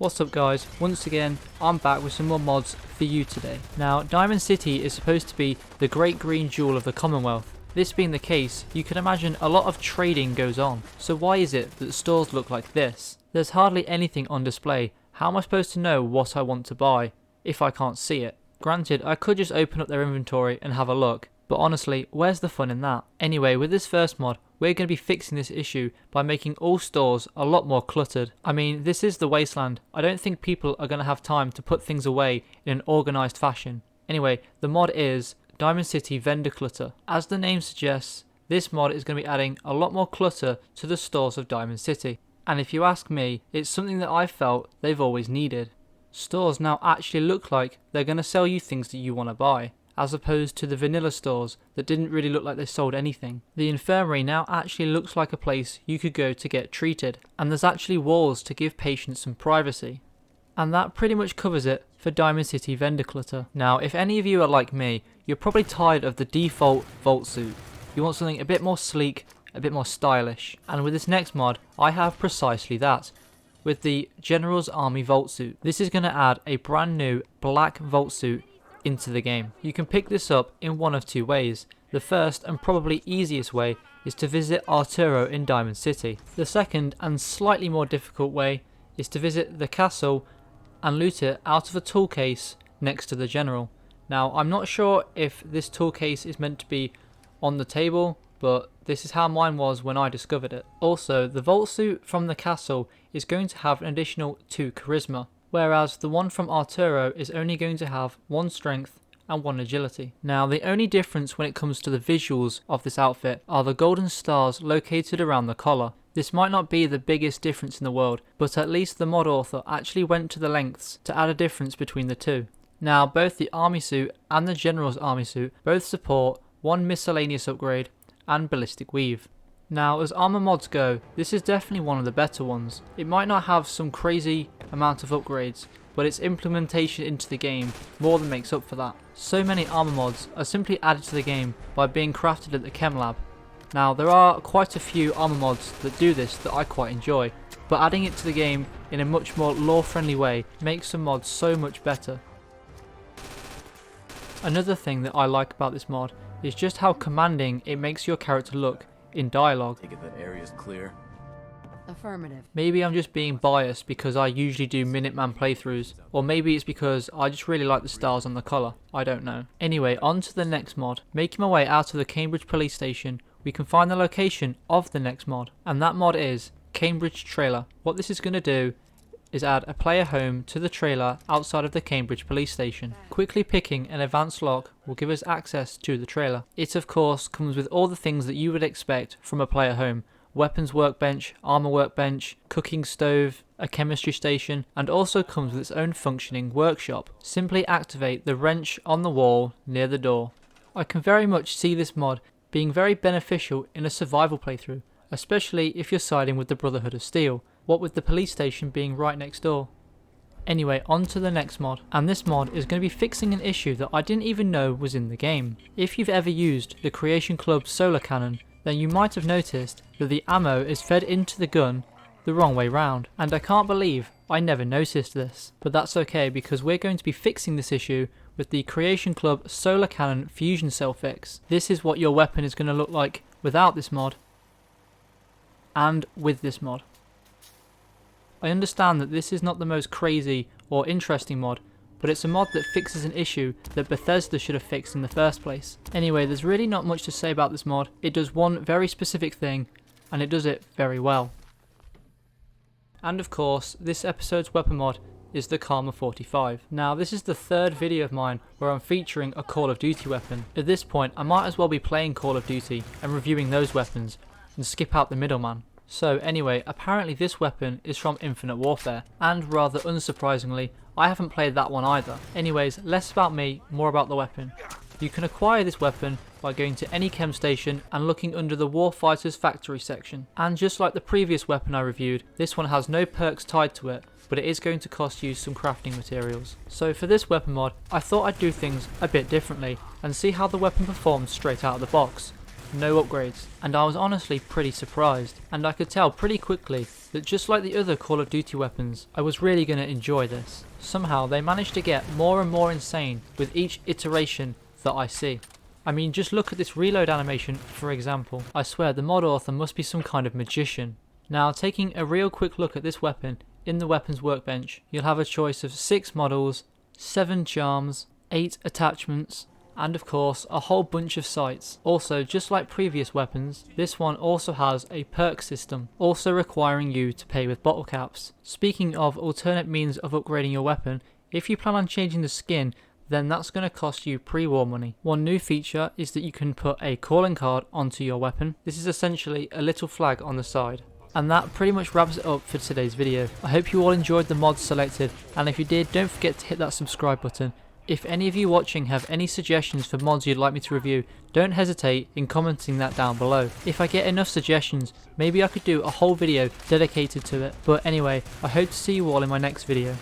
What's up guys, once again I'm back with some more mods for you today. Now Diamond City is supposed to be the great green jewel of the Commonwealth. This being the case, you can imagine a lot of trading goes on. So why is it that stores look like this? There's hardly anything on display. How am I supposed to know what I want to buy if I can't see it? Granted, I could just open up their inventory and have a look, but honestly, where's the fun in that? Anyway, with this first mod, we're going to be fixing this issue by making all stores a lot more cluttered. I mean, this is the wasteland. I don't think people are going to have time to put things away in an organised fashion. Anyway, the mod is Diamond City Vendor Clutter. As the name suggests, this mod is going to be adding a lot more clutter to the stores of Diamond City. And if you ask me, it's something that I felt they've always needed. Stores now actually look like they're going to sell you things that you want to buy, as opposed to the vanilla stores that didn't really look like they sold anything. The infirmary now actually looks like a place you could go to get treated, and there's actually walls to give patients some privacy. And that pretty much covers it for Diamond City Vendor Clutter. Now, if any of you are like me, you're probably tired of the default Vaultsuit. You want something a bit more sleek, a bit more stylish. And with this next mod, I have precisely that. With the General's Army Vaultsuit. This is going to add a brand new black Vaultsuit into the game. You can pick this up in one of two ways. The first and probably easiest way is to visit Arturo in Diamond City. The second and slightly more difficult way is to visit the castle and loot it out of a tool case next to the general. Now I'm not sure if this tool case is meant to be on the table, but this is how mine was when I discovered it. Also, the Vaultsuit from the castle is going to have an additional 2 charisma, whereas the one from Arturo is only going to have 1 strength and 1 agility. Now the only difference when it comes to the visuals of this outfit are the golden stars located around the collar. This might not be the biggest difference in the world, but at least the mod author actually went to the lengths to add a difference between the two. Now both the army suit and the general's army suit both support 1 miscellaneous upgrade and ballistic weave. Now as armor mods go, this is definitely one of the better ones. It might not have some crazy amount of upgrades, but its implementation into the game more than makes up for that. So many armor mods are simply added to the game by being crafted at the chem lab. Now there are quite a few armor mods that do this that I quite enjoy, but adding it to the game in a much more lore friendly way makes the mod so much better. Another thing that I like about this mod is just how commanding it makes your character look in dialogue. Take it that area's clear. Affirmative. Maybe I'm just being biased because I usually do Minuteman playthroughs, or maybe it's because I just really like the stars on the collar, I don't know. Anyway, on to the next mod. Making my way out of the Cambridge police station, we can find the location of the next mod, and that mod is Cambridge Trailer. What this is going to do is add a player home to the trailer outside of the Cambridge police station. Quickly picking an advanced lock will give us access to the trailer. It of course comes with all the things that you would expect from a player home. Weapons workbench, armor workbench, cooking stove, a chemistry station, and also comes with its own functioning workshop. Simply activate the wrench on the wall near the door. I can very much see this mod being very beneficial in a survival playthrough, especially if you're siding with the Brotherhood of Steel. What with the police station being right next door. Anyway, on to the next mod, and this mod is going to be fixing an issue that I didn't even know was in the game. If you've ever used the Creation Club solar cannon, then you might have noticed that the ammo is fed into the gun the wrong way round, and I can't believe I never noticed this. But that's okay, because we're going to be fixing this issue with the Creation Club solar cannon fusion cell fix. This is what your weapon is going to look like without this mod and with this mod. I understand that this is not the most crazy or interesting mod, but it's a mod that fixes an issue that Bethesda should have fixed in the first place. Anyway, there's really not much to say about this mod. It does one very specific thing, and it does it very well. And of course, this episode's weapon mod is the Karma 45. Now this is the 3rd video of mine where I'm featuring a Call of Duty weapon. At this point I might as well be playing Call of Duty and reviewing those weapons and skip out the middleman. So anyway, apparently this weapon is from Infinite Warfare, and rather unsurprisingly, I haven't played that one either. Anyways, less about me, more about the weapon. You can acquire this weapon by going to any chem station and looking under the Warfighter's Factory section. And just like the previous weapon I reviewed, this one has no perks tied to it, but it is going to cost you some crafting materials. So for this weapon mod, I thought I'd do things a bit differently and see how the weapon performs straight out of the box. no upgrades, and I was honestly pretty surprised, and I could tell pretty quickly that just like the other Call of Duty weapons, I was really going to enjoy this. Somehow they managed to get more and more insane with each iteration that I see. I mean, just look at this reload animation for example. I swear the mod author must be some kind of magician. Now, taking a real quick look at this weapon, in the weapons workbench, you'll have a choice of 6 models, 7 charms, 8 attachments, and of course a whole bunch of sights. Also, just like previous weapons, this one also has a perk system, also requiring you to pay with bottle caps. Speaking of alternate means of upgrading your weapon, if you plan on changing the skin, then that's going to cost you pre-war money. One new feature is that you can put a calling card onto your weapon. This is essentially a little flag on the side. And that pretty much wraps it up for today's video. I hope you all enjoyed the mods selected, and if you did, don't forget to hit that subscribe button. If any of you watching have any suggestions for mods you'd like me to review, don't hesitate in commenting that down below. If I get enough suggestions, maybe I could do a whole video dedicated to it. But anyway, I hope to see you all in my next video.